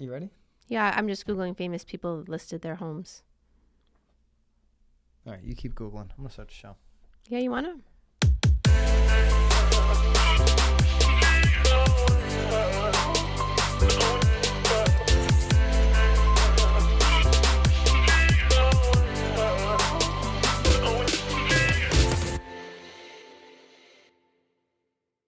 You ready? Yeah, I'm just Googling famous people that listed their homes. All right, you keep Googling. I'm going to start the show. Yeah, you want to?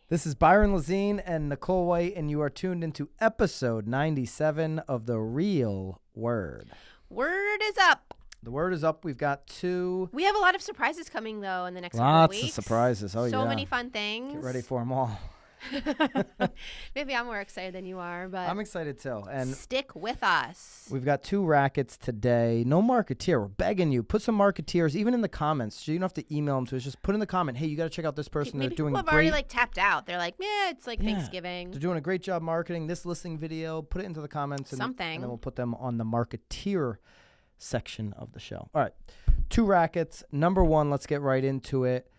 This is Byron Lazine and Nicole White, and you are tuned into episode 97 of The Real Word. Word is up. The word is up. We've got two. We have a lot of surprises coming, though, in the next couple of Lots weeks. of surprises. Oh, so yeah. many fun things. Get ready for them all. Maybe I'm more excited than you are, but I'm excited too. And stick with us. we've got two rackets today. No Marketeer. We're begging you. Put some Marketeers, even in the comments. So you don't have to email them to us. Just put in the comment, hey, you got to check out this person. Maybe They're doing people have great. already tapped out. They're like, it's like Thanksgiving. They're doing a great job marketing this listing video. Put it into the comments. And then we'll put them on the Marketeer section of the show. All right. Two rackets. Number one, let's get right into it.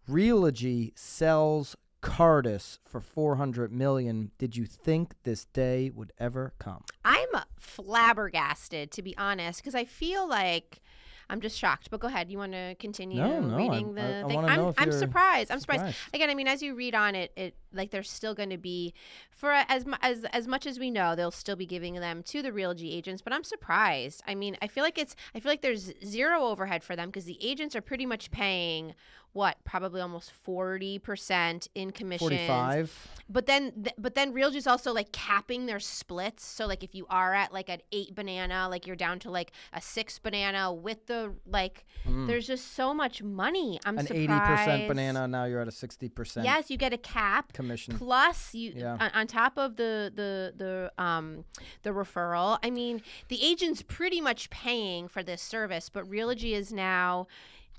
Realogy sells Cartus for $400 million. Did you think this day would ever come? I'm flabbergasted, to be honest, because I feel like I'm just shocked. But go ahead. You want to continue reading the thing? I'm surprised. I'm surprised. Again, I mean, as you read on it like there's still going to be, for as much as we know, they'll still be giving them to the Realogy agents. But I'm surprised. I mean, I feel like there's zero overhead for them because the agents are pretty much paying probably almost 40% in commissions. 45. But then Realogy is also like capping their splits. So like if you are at like an 8 banana, like you're down to like a 6 banana with the there's just so much money. I'm surprised. An 80% banana, now you're at a 60%. Yes, you get a cap commission. Plus on top of the referral. I mean, the agent's pretty much paying for this service, but Realogy is now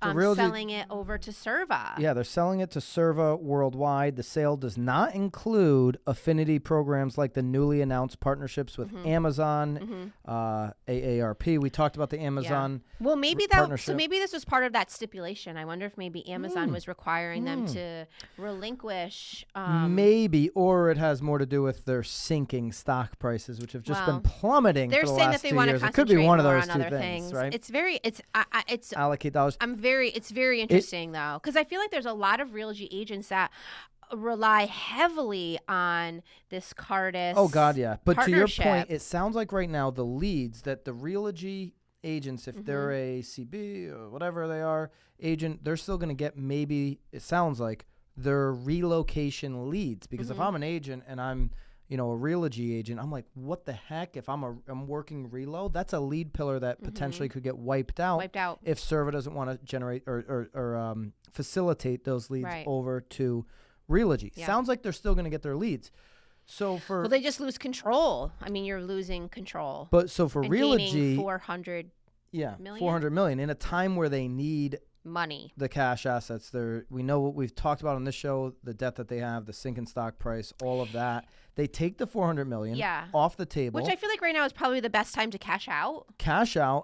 selling it over to Serva. Yeah, they're selling it to Serva worldwide. The sale does not include affinity programs like the newly announced partnerships with Amazon, AARP. We talked about the Amazon partnership. So maybe this was part of that stipulation. I wonder if maybe Amazon was requiring them to relinquish. Maybe, or it has more to do with their sinking stock prices, which have just been plummeting for the last 2 years. They're saying that they want to concentrate it could be one of those two things, right? It's allocate dollars. It's very interesting though, because I feel like there's a lot of Realogy agents that rely heavily on this Cartus. Oh God, yeah. But to your partnership. point, it sounds like right now the leads that the Realogy agents, if they're a CB or whatever they are agent, they're still going to get maybe, it sounds like, their relocation leads. Because if I'm an agent and I'm a Realogy agent, I'm like, what the heck? If I'm working relo, that's a lead pillar that potentially could get wiped out if Serva doesn't want to generate or facilitate those leads over to Realogy. Yeah. Sounds like they're still going to get their leads. So they just lose control. I mean, you're losing control. But so for Realogy, $400 million? $400 million in a time where they need money, the cash assets. We know what we've talked about on this show, the debt that they have, the sinking stock price, all of that. They take the $400 million off the table, which I feel like right now is probably the best time to cash out,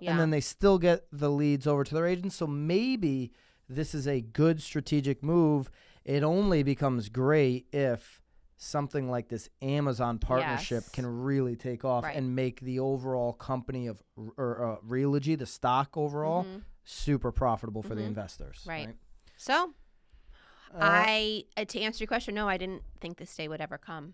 and then they still get the leads over to their agents. So maybe this is a good strategic move. It only becomes great if something like this Amazon partnership can really take off and make the overall company of Realogy, the stock overall, super profitable for the investors. Right. So to answer your question, no, I didn't think this day would ever come.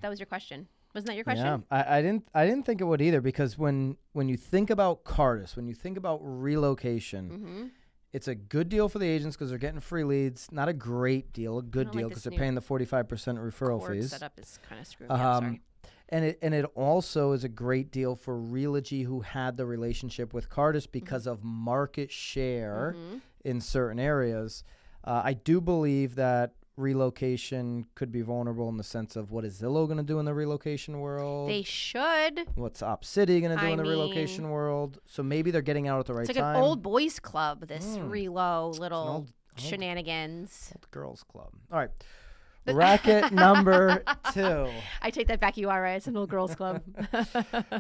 That was your question. Wasn't that your question? Yeah, I didn't think it would either, because when you think about Cartus, when you think about relocation, it's a good deal for the agents because they're getting free leads. Not a great deal, a good deal because they're paying the 45% referral fees. Setup is kind of screwed. Sorry. And it also is a great deal for Realogy, who had the relationship with Cartus because of market share in certain areas. I do believe that relocation could be vulnerable in the sense of, what is Zillow going to do in the relocation world? They should. What's Op City going to do in the relocation world? So maybe they're getting out at the right time. It's like an old boys club, this relo little shenanigans. Old girls club. All right. Racket number 2. I take that back. You are right. It's an old girls club.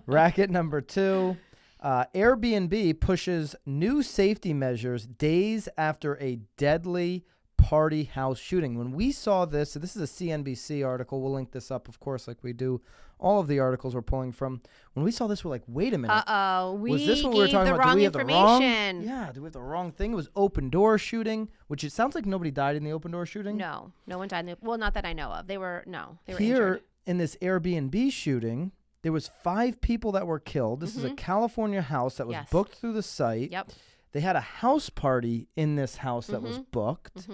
Racket number 2. Airbnb pushes new safety measures days after a deadly party house shooting. When we saw this, so this is a CNBC article. We'll link this up, of course, like we do all of the articles we're pulling from. When we saw this, we're like, wait a minute. Was this what we were talking about? Do we have the wrong? Yeah, do we have the wrong thing? It was open door shooting, which it sounds like nobody died in the open door shooting. No one died. Well, not that I know of. They were Here, injured. In this Airbnb shooting, there was 5 people that were killed. This is a California house that was booked through the site. Yep. They had a house party in this house that was booked.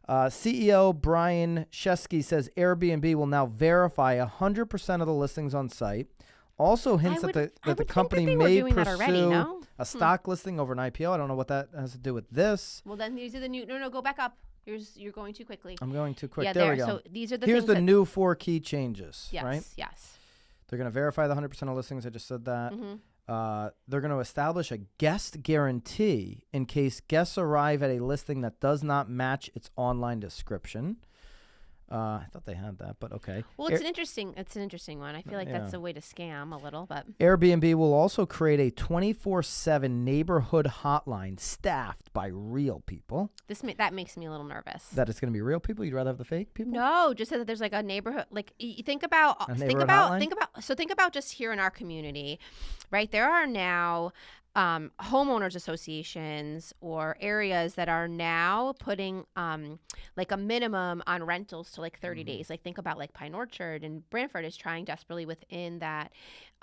CEO Brian Chesky says Airbnb will now verify 100% of the listings on site. Also hints that the company may pursue a stock listing over an IPO. I don't know what that has to do with this. Well, then these are the new. No, go back up. You're going too quickly. I'm going too quick. Yeah, there we go. So these are the. Here's the new 4 key changes. Yes. Right? Yes. They're going to verify the 100% of listings. I just said that. They're going to establish a guest guarantee in case guests arrive at a listing that does not match its online description. I thought they had that, but okay. Well, it's an interesting one. I feel like that's a way to scam a little, but Airbnb will also create a 24/7 neighborhood hotline staffed by real people. That makes me a little nervous. That it's going to be real people? You'd rather have the fake people? No, just that there's like a neighborhood. Like you think about just here in our community, right? There are now homeowners associations or areas that are now putting like a minimum on rentals to like 30 days. Like think about like Pine Orchard and Brantford is trying desperately within that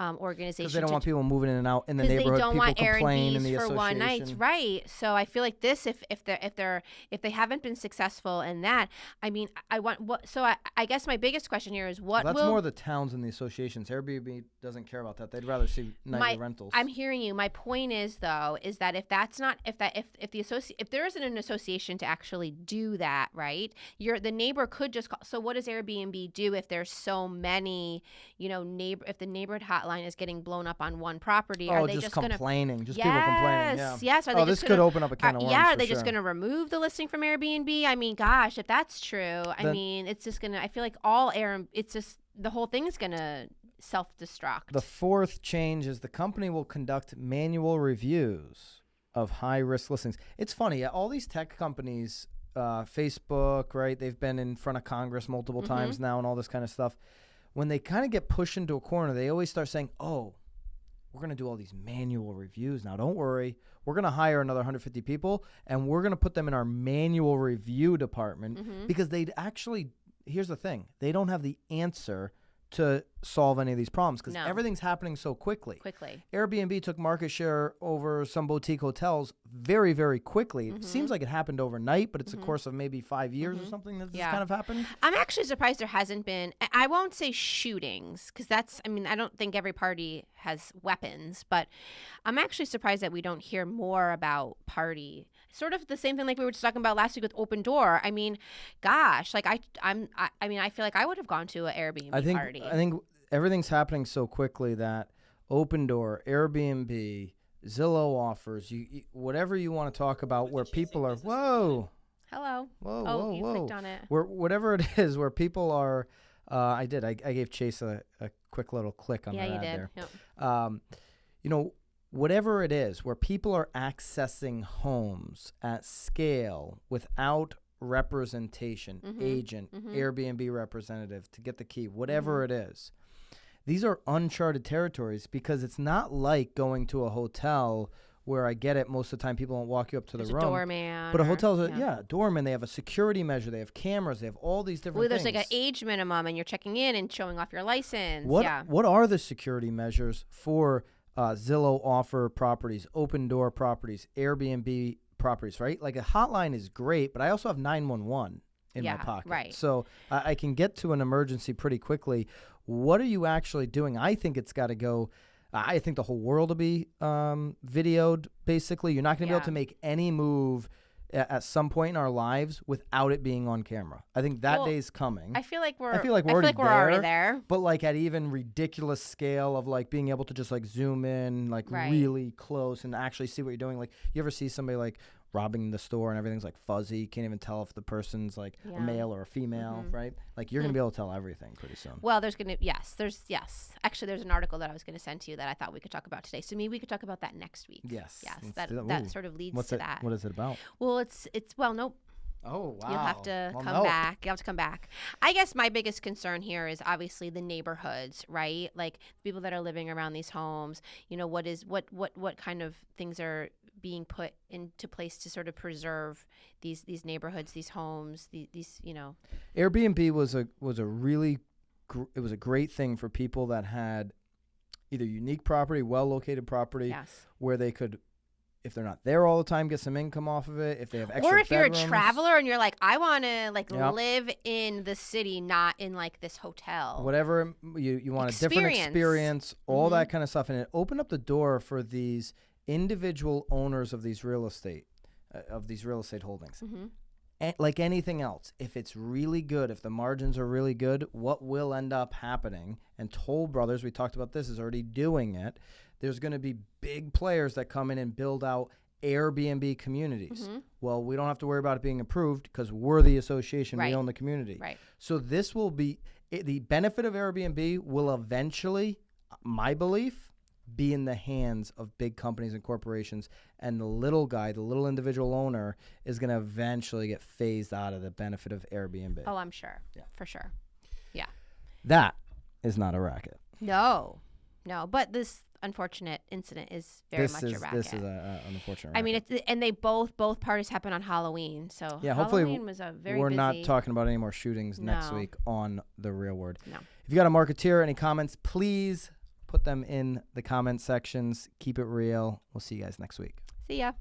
organization. Because they don't want people moving in and out in the neighborhood. They don't want complain in the for one night, right? So I feel like this, if they haven't been successful in that, I mean, I guess my biggest question here is that's more the towns and the associations. Airbnb doesn't care about that. They'd rather see nightly rentals. I'm hearing you. My point is though, is that if there isn't an association to actually do that, right? The neighbor could just call. So what does Airbnb do if there's so many, if the neighborhood hotline is getting blown up on one property? Are they just complaining? Just people complaining. Yeah. Yes. This could open up a can of worms. Are they just going to remove the listing from Airbnb? I mean, gosh, if that's true, it's just going to. I feel like it's just the whole thing is going to self-destruct. The 4th change is the company will conduct manual reviews of high-risk listings. It's funny, all these tech companies, Facebook, right? They've been in front of Congress multiple times now and all this kind of stuff. When they kind of get pushed into a corner, they always start saying, oh, we're going to do all these manual reviews now. Don't worry. We're going to hire another 150 people, and we're going to put them in our manual review department because here's the thing. They don't have the answer to solve any of these problems because everything's happening so quickly. Airbnb took market share over some boutique hotels very, very quickly. It seems like it happened overnight, but it's a course of maybe 5 years or something that this kind of happened. I'm actually surprised there hasn't been, I won't say shootings because I don't think every party has weapons, but I'm actually surprised that we don't hear more about party. Sort of the same thing like we were just talking about last week with Open Door. I mean, gosh, like I feel like I would have gone to an Airbnb party. I think everything's happening so quickly that Open Door, Airbnb, Zillow offers, you whatever you want to talk about where people are, whoa. Hello. Whoa. You clicked on it. Whatever it is where people are, I gave Chase a quick little click on that ad there. Yep. Whatever it is where people are accessing homes at scale without representation, agent, Airbnb representative to get the key, whatever it is. These are uncharted territories because it's not like going to a hotel where I get it most of the time people don't walk you up to the room. Doorman. But a hotel's a doorman. They have a security measure. They have cameras. They have all these different things. There's like an age minimum and you're checking in and showing off your license. What are the security measures for Zillow offer properties, Open Door properties, Airbnb properties, right? Like a hotline is great, but I also have 911 in my pocket. Right. So I can get to an emergency pretty quickly. What are you actually doing? I think it's got to go. I think the whole world will be videoed, basically. You're not going to be able to make any move at some point in our lives without it being on camera. I think that day's coming. I feel like we're already there. But like at even ridiculous scale of like being able to just like zoom in like really close and actually see what you're doing. Like you ever see somebody like robbing the store and everything's like fuzzy. You can't even tell if the person's like a male or a female, right? Like you're going to be able to tell everything pretty soon. Well, Actually, there's an article that I was going to send to you that I thought we could talk about today. So maybe we could talk about that next week. Yes. That sort of leads to that. What is it about? Well, Oh, wow. You'll have to come back. You have to come back. I guess my biggest concern here is obviously the neighborhoods, right? Like people that are living around these homes, you know, what kind of things are being put into place to sort of preserve these neighborhoods, these homes, these, you know. Airbnb was a really it was a great thing for people that had either unique property, well-located property, where they could, if they're not there all the time, get some income off of it. If they have extra or if bedrooms. You're a traveler and you're like, I want to live in the city, not in like this hotel. Whatever you want, a different experience, all that kind of stuff. And it opened up the door for these individual owners of these real estate holdings. Like anything else, if it's really good, if the margins are really good, what will end up happening, and Toll Brothers, we talked about this, is already doing it. There's going to be big players that come in and build out Airbnb communities. Well, we don't have to worry about it being approved because we're the association. We own the community. So this will be, the benefit of Airbnb will eventually, my belief, be in the hands of big companies and corporations, and the little guy, the little individual owner, is going to eventually get phased out of the benefit of Airbnb. Oh, I'm sure. Yeah. For sure. Yeah. That is not a racket. No. But this unfortunate incident is very much a racket. This is an unfortunate racket. I mean, and they both parties happened on Halloween, so yeah, Halloween hopefully was a very we're busy... not talking about any more shootings next week on The Real Word. No. If you got a Marketeer, any comments, please put them in the comment sections. Keep it real. We'll see you guys next week. See ya.